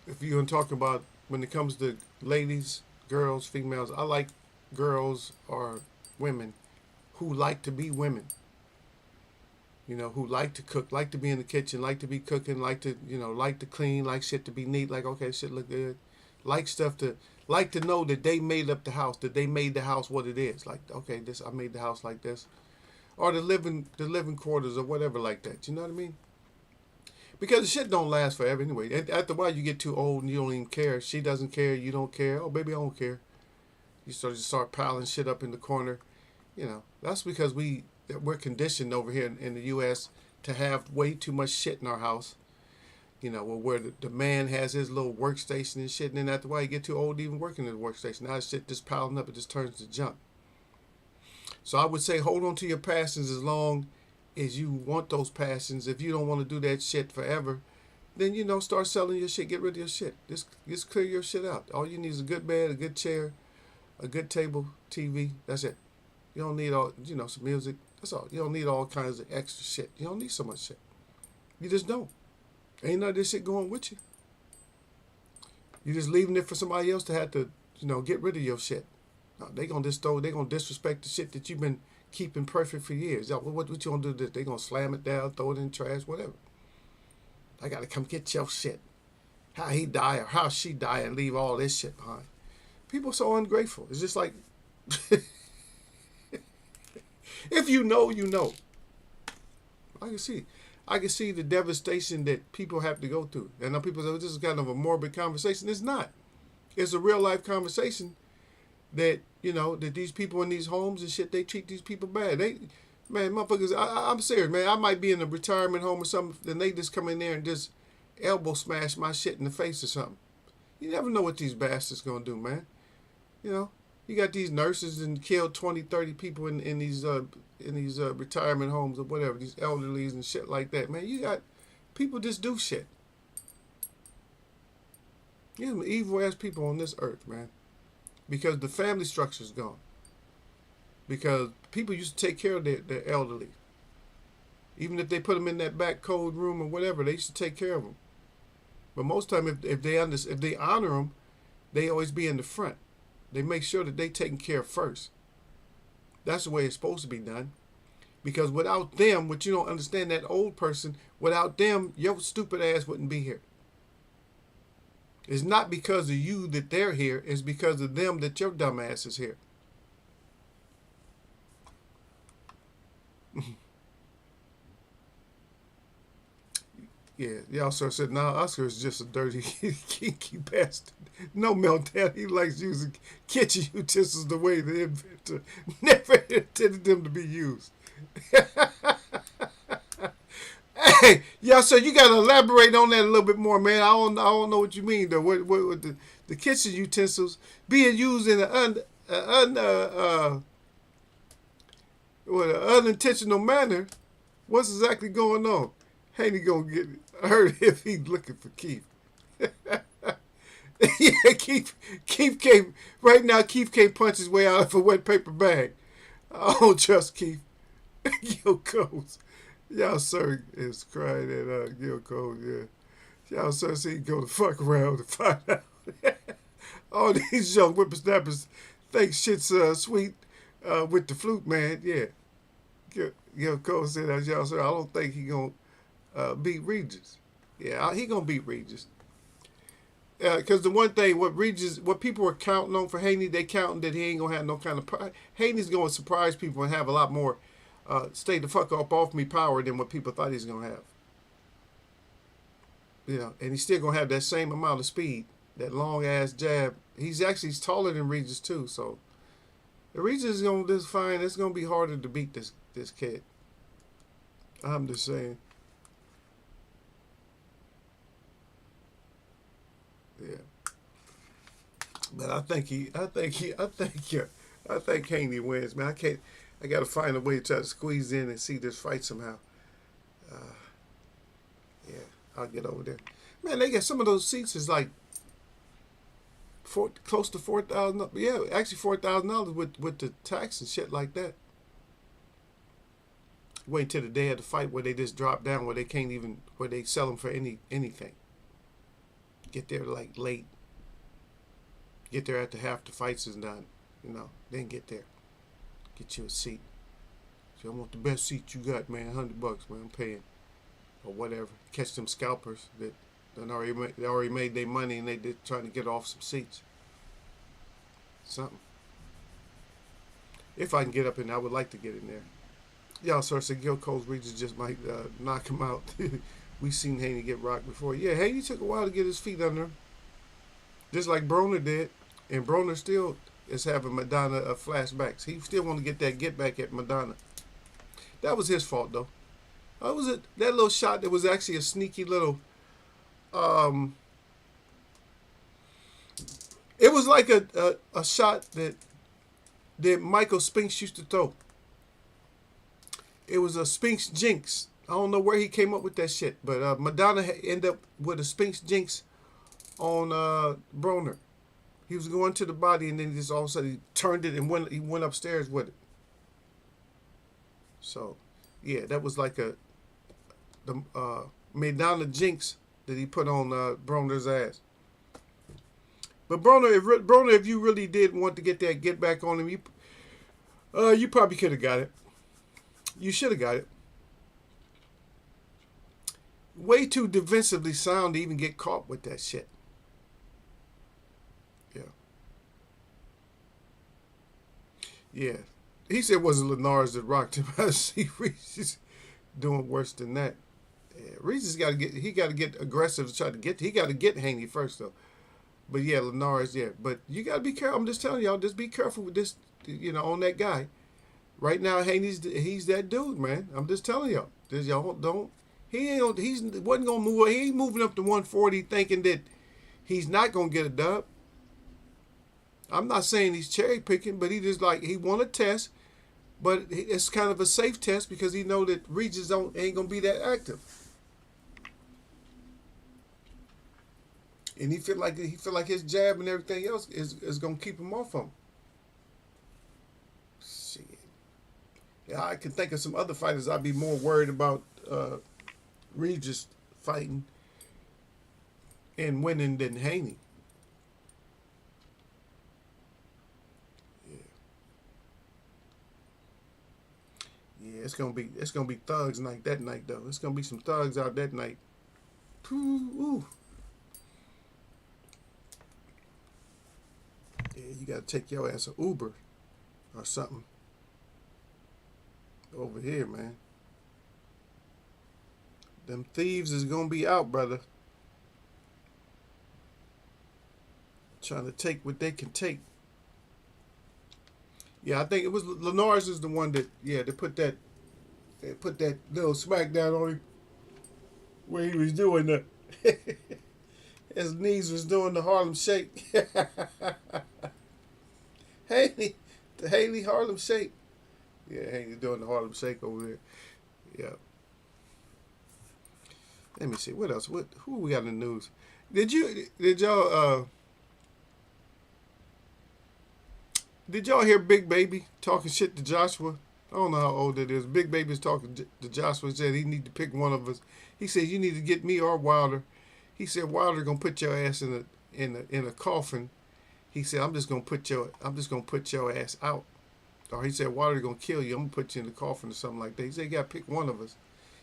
if you're going to talk about when it comes to ladies, girls, females, I like girls or women who like to be women. Who like to cook, like to be in the kitchen, like to be cooking, like to clean, like shit to be neat, like, okay, shit look good. Like to know that they made up the house, that they made the house what it is. Like, okay, I made the house like this. Or the living quarters or whatever like that. You know what I mean? Because the shit don't last forever anyway. And after a while, you get too old and you don't even care. She doesn't care. You don't care. Oh, baby, I don't care. You start piling shit up in the corner. That's because we're conditioned over here in the U.S. to have way too much shit in our house. Where the man has his little workstation and shit. And then after a while, you get too old to even working in the workstation. Now shit just piling up. It just turns to junk. So I would say hold on to your passions as long as you want those passions. If you don't want to do that shit forever, then start selling your shit. Get rid of your shit. Just clear your shit out. All you need is a good bed, a good chair, a good table, TV. That's it. You don't need all some music. That's all. You don't need all kinds of extra shit. You don't need so much shit. You just don't. Ain't none of this shit going with you. You're just leaving it for somebody else to have to get rid of your shit. No, they gonna disrespect the shit that you've been keeping perfect for years. What you gonna do to this? They gonna slam it down, throw it in the trash, whatever. I gotta come get your shit. how he die or how she die and leave all this shit behind. People are so ungrateful. It's just like, if you know, you know. I can see. I can see the devastation that people have to go through. And now people say, well, this is kind of a morbid conversation. It's not. It's a real life conversation that, you know, that these people in these homes and shit, they treat these people bad. Man, motherfuckers, I'm serious, man. I might be in a retirement home or something, and they just come in there and just elbow smash my shit in the face or something. You never know what these bastards gonna do, man. You know, you got these nurses and killed 20, 30 people in these retirement homes or whatever, these elderlies and shit like that, man. You got people just do shit. You know, evil ass people on this earth, man, because the family structure's gone. Because people used to take care of their elderly. Even if they put them in that back cold room or whatever, they used to take care of them. But most time, if they honor them, they always be in the front. They make sure that they taken care of first. That's the way it's supposed to be done. Because without them, what you don't understand, that old person, without them, your stupid ass wouldn't be here. It's not because of you that they're here. It's because of them that your dumb ass is here. Yeah, y'all sir said, nah, Oscar is just a dirty, kinky bastard. No meltdown. He likes using kitchen utensils the way the inventor never intended them to be used. Hey, y'all sir, you got to elaborate on that a little bit more, man. I don't know what you mean, though. What the kitchen utensils being used in an unintentional manner? What's exactly going on? Ain't he gonna get it? I heard if he's looking for Keith. Yeah, Keith can't, right now, Keith can't punch his way out of a wet paper bag. I don't trust Keith. Gil Coles. Y'all sir is crying at Gil Coles, yeah. Y'all sir see go to fuck around to find out. All these young whippersnappers think shit's sweet with the flute, man, yeah. Gil Coles said, y'all sir, I don't think he gonna beat Regis. Yeah, he gonna beat Regis. Because the one thing, what people are counting on for Haney, they counting that he ain't gonna have no kind of Haney's gonna surprise people and have a lot more stay the fuck up off me power than what people thought he's gonna have. You know, and he's still gonna have that same amount of speed, that long ass jab. He's taller than Regis too, so the Regis is gonna do fine. It's gonna be harder to beat this kid. I'm just saying. Yeah, but I think Haney wins, man. I got to find a way to try to squeeze in and see this fight somehow. Uh, yeah, I'll get over there. Man, they got some of those seats is like close to $4,000. Yeah, actually $4,000 with the tax and shit like that. Wait till the day of the fight where they just drop down, where they sell them for anything. Get there like late. Get there after half the fights is done. You know, then get there. Get you a seat. So I want the best seat you got, man. $100, man. I'm paying. Or whatever. Catch them scalpers that already made their money and they're trying to get off some seats. Something. If I can get up in there, I would like to get in there. Y'all sir said Gil Coles Regis just might knock him out. We seen Haney get rocked before. Yeah, Haney took a while to get his feet under him. Just like Broner did. And Broner still is having Madonna flashbacks. He still want to get back at Madonna. That was his fault, though. That was that little shot that was actually a sneaky little... it was like a shot that Michael Spinks used to throw. It was a Spinks jinx. I don't know where he came up with that shit, but Madonna ended up with a Spinks jinx on Broner. He was going to the body, and then just all of a sudden he turned it and went upstairs with it. So, yeah, that was like the Madonna jinx that he put on Broner's ass. But Broner, if you really did want to get back on him, you probably could have got it. You should have got it. way too defensively sound to even get caught with that shit. Yeah. Yeah. He said it wasn't Linares that rocked him. I see Reese's doing worse than that. Yeah, Reese's got to get. He got to get aggressive to try to get. He got to get Haney first though. But yeah, Linares. Yeah, but you got to be careful. I'm just telling y'all. Just be careful with this. You know, on that guy. Right now, Haney's he's that dude, man. I'm just telling y'all. Just y'all don't. He ain't. He's wasn't gonna move. He ain't moving up to 140 thinking that he's not gonna get a dub. I'm not saying he's cherry picking, but he just like he won a test. But it's kind of a safe test because he know that Regis ain't gonna be that active, and he feel like his jab and everything else is gonna keep him off him. Shit. Yeah, I can think of some other fighters I'd be more worried about Regis fighting and winning than Haney. Yeah, it's gonna be thugs night that night though. It's gonna be some thugs out that night. Ooh. Yeah, you gotta take your ass an Uber or something over here, man. Them thieves is gonna be out, brother. Trying to take what they can take. Yeah, I think it was Linares is the one that they put that little smackdown on him where he was doing the his knees was doing the Harlem Shake. The Haley Harlem Shake. Yeah, Haley doing the Harlem Shake over there. Yeah. Let me see what else. Who we got in the news? Did y'all hear Big Baby talking shit to Joshua? I don't know how old it is. Big Baby's talking to Joshua. Said he need to pick one of us. He said you need to get me or Wilder. He said Wilder gonna put your ass in a coffin. He said I'm just gonna put your ass out. Or he said Wilder gonna kill you. I'm gonna put you in the coffin or something like that. He said you gotta pick one of us.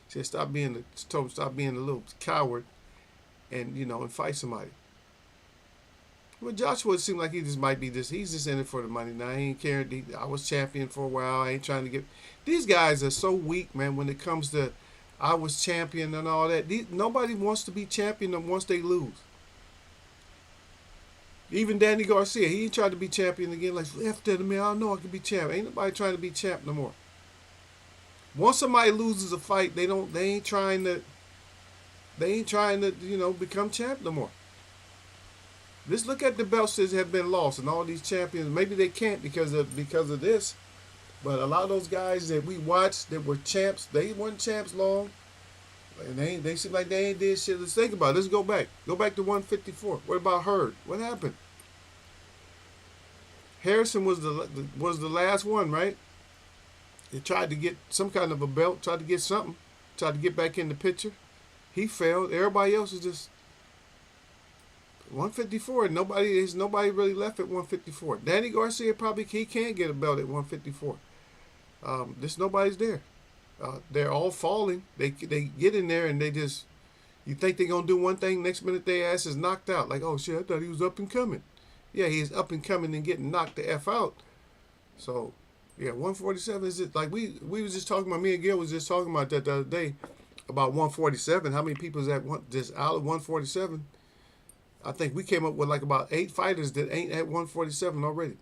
He said stop being a little coward and fight somebody. Well, Joshua seemed like he just might be he's just in it for the money now. He ain't caring. I was champion for a while. I ain't trying to get. These guys are so weak, man, when it comes to I was champion and all that. Nobody wants to be champion once they lose. Even Danny Garcia, he ain't tried to be champion again. Like, after the man, I don't know I can be champ. Ain't nobody trying to be champ no more. Once somebody loses a fight, they ain't trying to become champ no more. Just look at the belts that have been lost and all these champions. Maybe they can't because of this. But a lot of those guys that we watched that were champs, they weren't champs long. And they seem like they ain't did shit. Let's think about it. Let's go back. Go back to 154. What about Hurd? What happened? Harrison was the last one, right? He tried to get some kind of a belt, tried to get something, tried to get back in the picture. He failed. Everybody else is just 154. Nobody really left at 154. Danny Garcia he can't get a belt at 154. Nobody's there. They're all falling. They get in there and they just, you think they're gonna do one thing, next minute their ass is knocked out. Like, oh shit, I thought he was up and coming. Yeah, he's up and coming and getting knocked the F out. So yeah, 147 is it. Like we was just talking about, me and Gil was just talking about that the other day about 147. How many people is at just out of 147? I think we came up with like about 8 fighters that ain't at 147 already.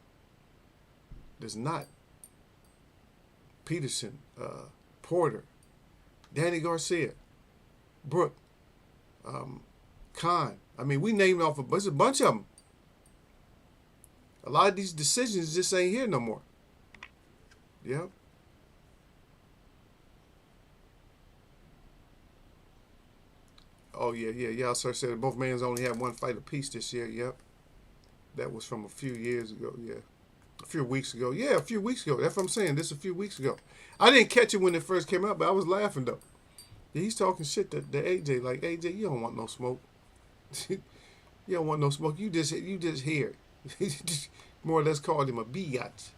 There's not. Peterson, Porter, Danny Garcia, Brooke, Khan. I mean, we named off there's a bunch of them. A lot of these decisions just ain't here no more. Yep. Oh yeah. Y'all sir said both mans only had one fight apiece this year. Yep. That was from a few years ago. Yeah. A few weeks ago. Yeah, a few weeks ago. That's what I'm saying. This a few weeks ago. I didn't catch it when it first came out, but I was laughing though. Yeah, he's talking shit to AJ. Like, AJ, you don't want no smoke. You don't want no smoke. You just here. More or less called him a biatch.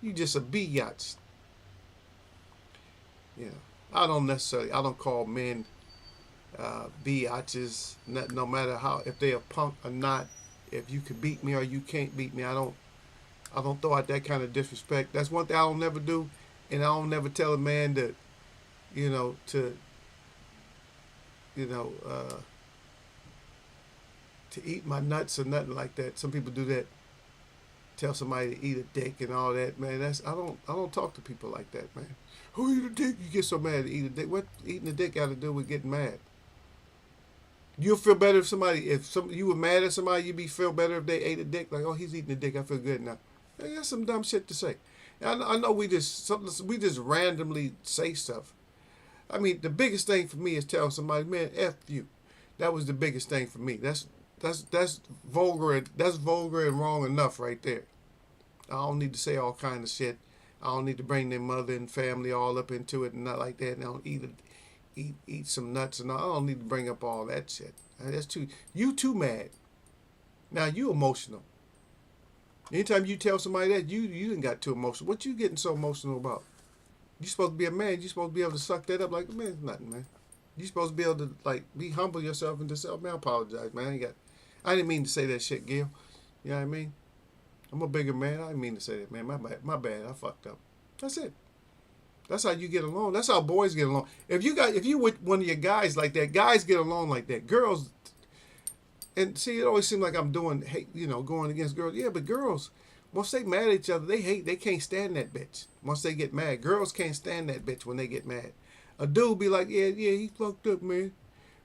You just a biatch. Yeah. I don't call men biatches. No matter how, if they a punk or not, if you can beat me or you can't beat me, I don't throw out that kind of disrespect. That's one thing I don't never do, and I don't never tell a man that, to you know uh, to eat my nuts or nothing like that. Some people do that. Tell somebody to eat a dick and all that, man. I don't talk to people like that, man. Who eat a dick? You get so mad to eat a dick. What eating a dick got to do with getting mad? You'll feel better if you were mad at somebody, you'd be feel better if they ate a dick. Like, oh, he's eating a dick, I feel good now. Hey, that's some dumb shit to say. I know we just randomly say stuff. I mean, the biggest thing for me is telling somebody, man, F you. That was the biggest thing for me. That's vulgar. That's vulgar and wrong enough right there. I don't need to say all kind of shit. I don't need to bring their mother and family all up into it and not like that. And I don't eat some nuts and all. I don't need to bring up all that shit. That's too. You too mad. Now you emotional. Anytime you tell somebody that, you didn't got too emotional. What you getting so emotional about? You supposed to be a man. You supposed to be able to suck that up like, man, it's nothing, man. You supposed to be able to like be humble yourself and just say, oh, man, I apologize, man. I didn't mean to say that shit, Gil. You know what I mean? I'm a bigger man. I didn't mean to say that, man. My bad. I fucked up. That's it. That's how you get along. That's how boys get along. If you with one of your guys like that, guys get along like that. Girls, and see, it always seems like I'm doing hate, going against girls. Yeah, but girls, once they mad at each other, they can't stand that bitch. Once they get mad, girls can't stand that bitch when they get mad. A dude be like, yeah, he fucked up, man.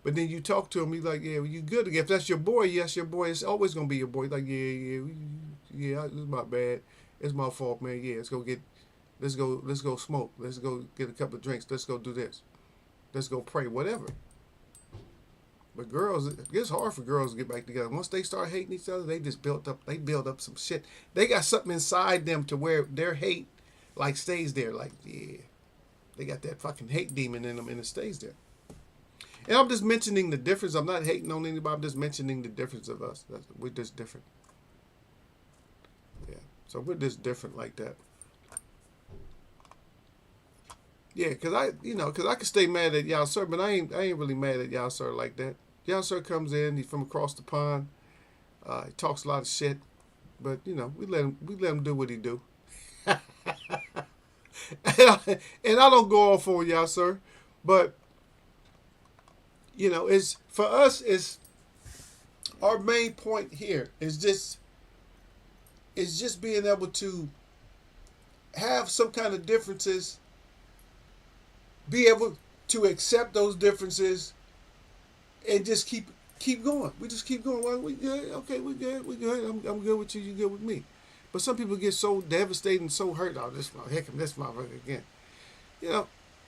But then you talk to him, he's like, yeah, well, you good. If that's your boy, yes, your boy. It's always gonna be your boy. Like, yeah, it's my bad. It's my fault, man. Yeah, let's go smoke. Let's go get a couple of drinks. Let's go do this. Let's go pray, whatever. But girls, it's hard for girls to get back together. Once they start hating each other, they build up some shit. They got something inside them to where their hate like stays there. Like, yeah, they got that fucking hate demon in them and it stays there. And I'm just mentioning the difference. I'm not hating on anybody. I'm just mentioning the difference of us. We're just different. Yeah. So we're just different like that. Yeah, because I can stay mad at y'all, sir, but I ain't really mad at y'all, sir, like that. Y'all, sir, comes in. He's from across the pond. He talks a lot of shit, but we let him do what he do. and I don't go off on y'all, sir, but it's for us. It's our main point here is just being able to have some kind of differences, be able to accept those differences, and just keep going. We just keep going. Well, we good. Okay, we good. I'm good with you. You good with me. But some people get so devastated and so hurt. Oh, here come this motherfucker again.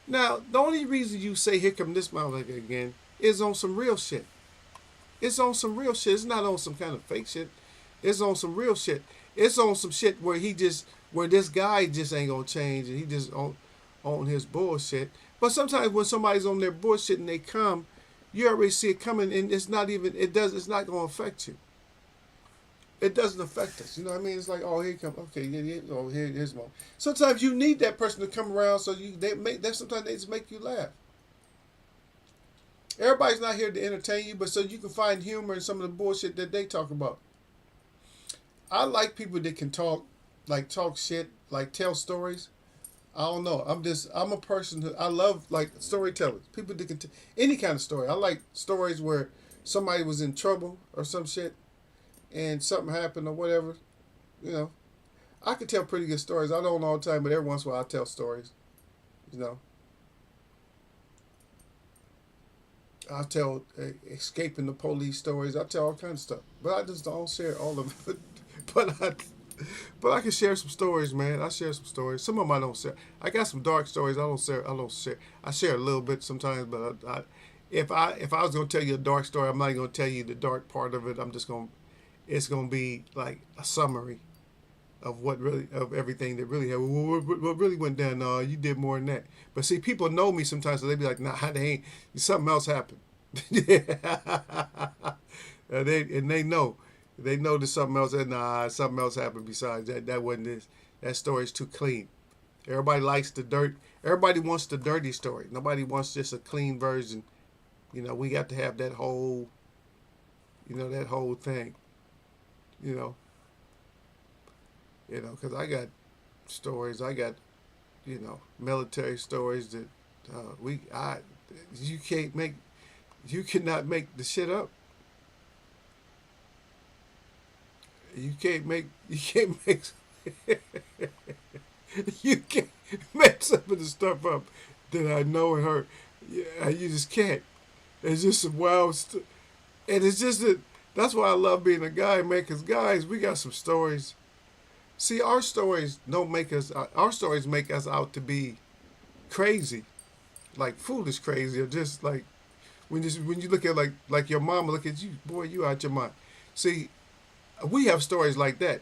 Now the only reason you say here come this motherfucker again is on some real shit. It's on some real shit. It's not on some kind of fake shit. It's on some real shit. It's on some shit where this guy just ain't gonna change and he just on his bullshit. But sometimes when somebody's on their bullshit and they come, you already see it coming and it's not gonna affect you. It doesn't affect us. You know what I mean? It's like, oh, here come, okay, here's one. Sometimes you need that person to come around so sometimes they just make you laugh. Everybody's not here to entertain you, but so you can find humor in some of the bullshit that they talk about. I like people that can talk shit, like tell stories. I don't know. I'm a person who, I love like storytellers. People that can any kind of story. I like stories where somebody was in trouble or some shit and something happened or whatever. I can tell pretty good stories. I don't all the time, but every once in a while I tell stories. I tell escaping the police stories. I tell all kinds of stuff, but I just don't share all of it. But I can share some stories, man. I share some stories. Some of them I don't share. I got some dark stories. I don't share. I share a little bit sometimes, but if I was gonna tell you a dark story, I'm not gonna tell you the dark part of it. It's gonna be like a summary of everything that really happened. What really went down? No, you did more than that. But see, people know me sometimes, so they be like, nah, they ain't. Something else happened. They know. They know there's something else. Nah, something else happened besides that. That wasn't this. That story's too clean. Everybody likes the dirt. Everybody wants the dirty story. Nobody wants just a clean version. we got to have that whole, that whole thing. You know, because I got stories. I got, military stories that you can't make, you cannot make the shit up. You can't make, you can't make some of the stuff up that I know and heard. Yeah, you just can't. It's just some wild stuff. And it's just that that's why I love being a guy, man, because guys, we got some stories. See, our stories don't make us, our stories make us out to be crazy, like foolish crazy, or just like, when you look at like your mama look at you, boy, you out your mind. See, we have stories like that.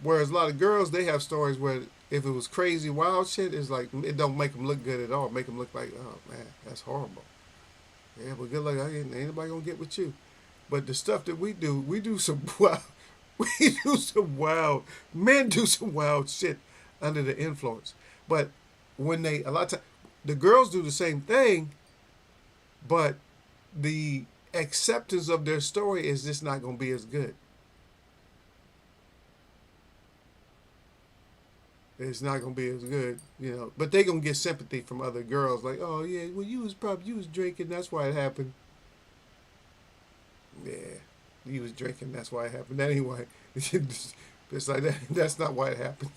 Whereas a lot of girls, they have stories where if it was crazy, wild shit, it's like it don't make them look good at all. Make them look like, oh man, that's horrible. Yeah, but good luck. Ain't anybody gonna get with you. But the stuff that we do some wild, we do some wild, men do some wild shit under the influence. But when a lot of times, the girls do the same thing, but the acceptance of their story is just not gonna be as good. It's not gonna be as good. But they gonna get sympathy from other girls, like, oh yeah, well you was drinking, that's why it happened. Yeah, you was drinking, that's why it happened. Anyway, it's like that. That's not why it happened.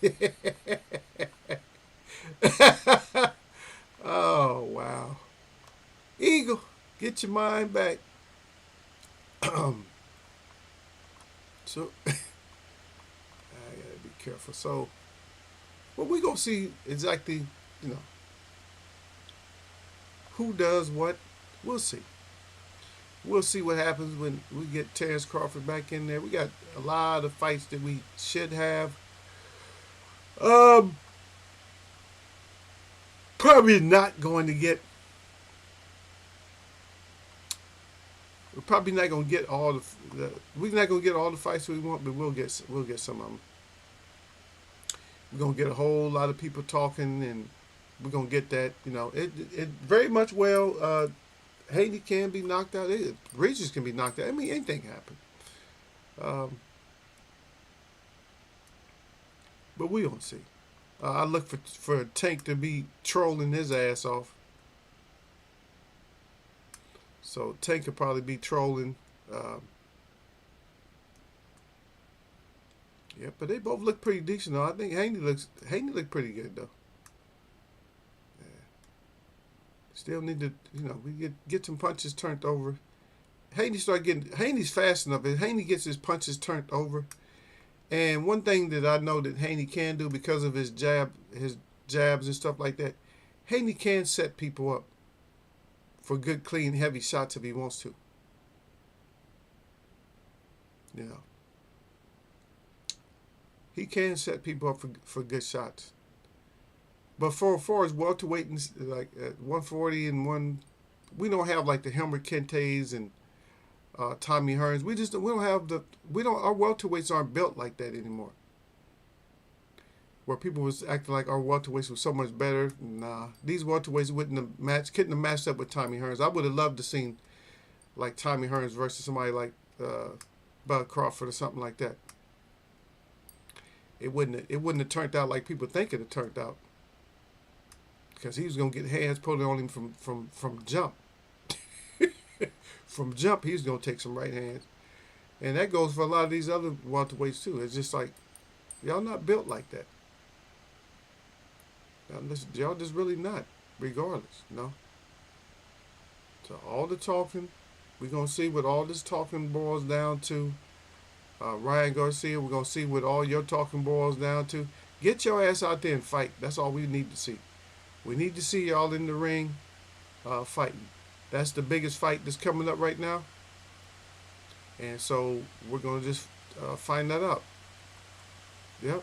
Oh wow, Eagle, get your mind back. So I gotta be careful. So, well, we gonna see exactly, you know, who does what. We'll see. We'll see what happens when we get Terrence Crawford back in there. We got a lot of fights that we should have. Um, Probably not going to get. We're probably not going to get all we're not going to get all the fights we want, but we'll get some of them. We're going to get a whole lot of people talking, and we're going to get that. It very much well. Haney can be knocked out. Regis can be knocked out. I mean, anything can happen. But we don't see. I look for Tank to be trolling his ass off. So Tank could probably be trolling. Yeah, but they both look pretty decent though. I think Haney looked pretty good though. Yeah. Still need to, we get some punches turned over. Haney's fast enough. If Haney gets his punches turned over, and one thing that I know that Haney can do because of his jabs and stuff like that, Haney can set people up for good, clean, heavy shots if he wants to. He can set people up for good shots. But for his welterweight, like at 140 and we don't have like the Helmer Kentes and Tommy Hearns. We don't have our welterweights aren't built like that anymore. Where people was acting like our welterweights were so much better. Nah, these welterweights couldn't have matched up with Tommy Hearns. I would have loved to seen like Tommy Hearns versus somebody like Bud Crawford or something like that. It wouldn't have turned out like people think it had turned out. Because he was gonna get hands put on him from jump. From jump, he was gonna take some right hands. And that goes for a lot of these other welterweights too. It's just like y'all not built like that. Y'all just really not, regardless, So all the talking, we're gonna see what all this talking boils down to. Ryan Garcia, we're gonna see what all your talking boils down to. Get your ass out there and fight. That's all we need to see. We need to see y'all in the ring fighting. That's the biggest fight that's coming up right now. And so we're gonna just find that out. Yep.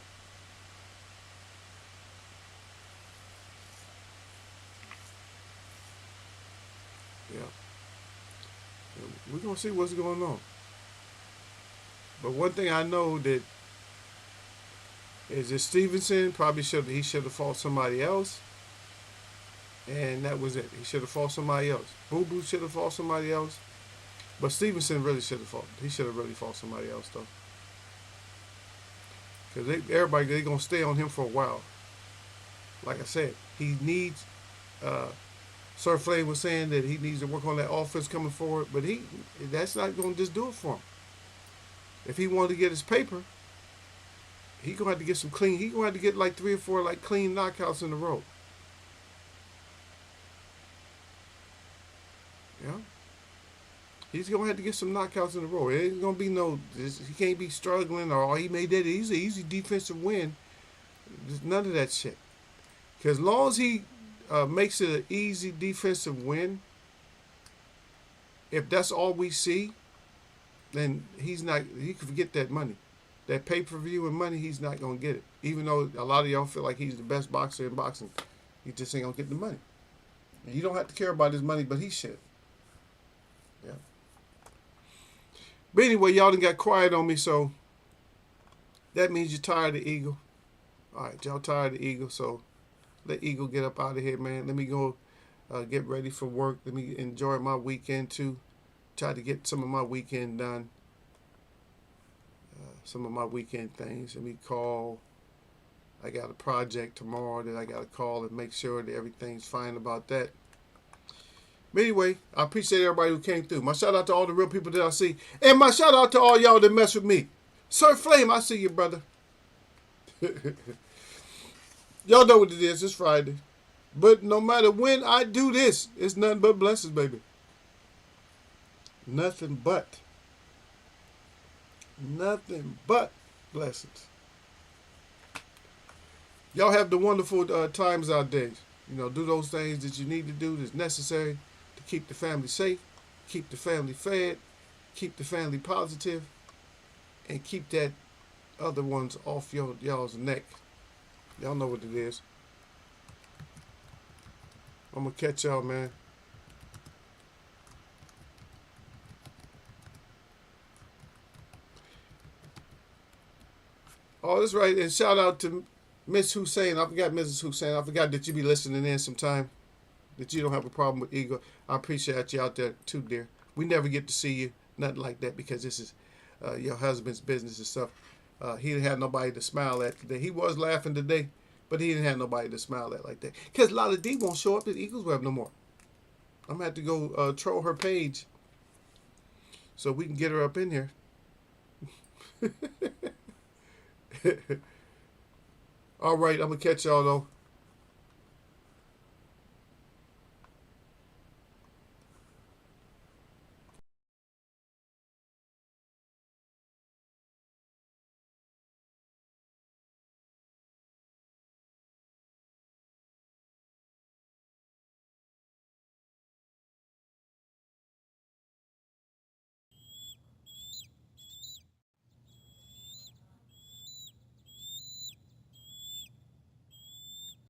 Yeah. We're gonna see what's going on. But one thing I know that is that Stevenson probably should have fought somebody else. and that was it. He should have fought somebody else. Boo Boo should have fought somebody else. But Stevenson really should have fought. He should have really fought somebody else though, because everybody they gonna stay on him for a while. Like I said, he needs. Sir Flay was saying that he needs to work on that offense coming forward, but that's not gonna just do it for him. If he wanted to get his paper, he gonna have to get some clean. He gonna have to get like 3 or 4 like clean knockouts in a row. Yeah. He's gonna have to get some knockouts in a row. It ain't gonna be he can't be struggling or he made that easy defensive win. There's none of that shit. Because as long as he makes it an easy defensive win, if that's all we see, then he can forget that money. That pay-per-view and money, he's not gonna get it. Even though a lot of y'all feel like he's the best boxer in boxing, he just ain't gonna get the money. And you don't have to care about his money, but he should. Yeah. But anyway, y'all done got quiet on me, so that means you're tired of Eagle. All right, y'all tired of Eagle, so let Eagle get up out of here, man. Let me go get ready for work. Let me enjoy my weekend, too. Try to get some of my weekend done. Some of my weekend things. Let me call. I got a project tomorrow that I got to call and make sure that everything's fine about that. But anyway, I appreciate everybody who came through. My shout out to all the real people that I see. And my shout out to all y'all that mess with me. Sir Flame, I see you, brother. Y'all know what it is. It's Friday. But no matter when I do this, it's nothing but blessings, baby. Nothing but. Nothing but blessings. Y'all have the wonderful times out there. You know, do those things that you need to do that's necessary to keep the family safe, keep the family fed, keep the family positive, and keep that other ones off y'all's neck. Y'all know what it is. I'm going to catch y'all, man. Oh, that's right. And shout out to Miss Hussein. I forgot Mrs. Hussein. I forgot that you be listening in sometime. That you don't have a problem with Eagle. I appreciate you out there too, dear. We never get to see you. Nothing like that because this is your husband's business and stuff. He didn't have nobody to smile at today. He was laughing today, but he didn't have nobody to smile at like that. Because a lot of D won't show up at Eagles Web no more. I'm going to have to go troll her page so we can get her up in here. All right, I'm going to catch y'all, though.